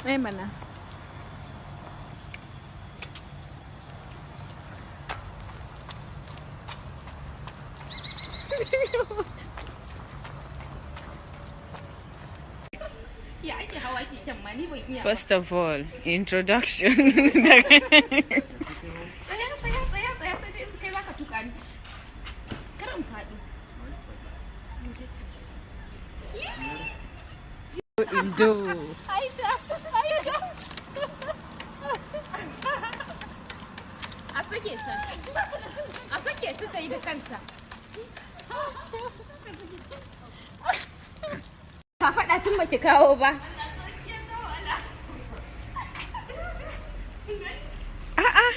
Ai mana. First of all, introduction. Indo. Aisha. A sake ta yi da kanta. Ka faɗa tun baki kawo ba. A'a.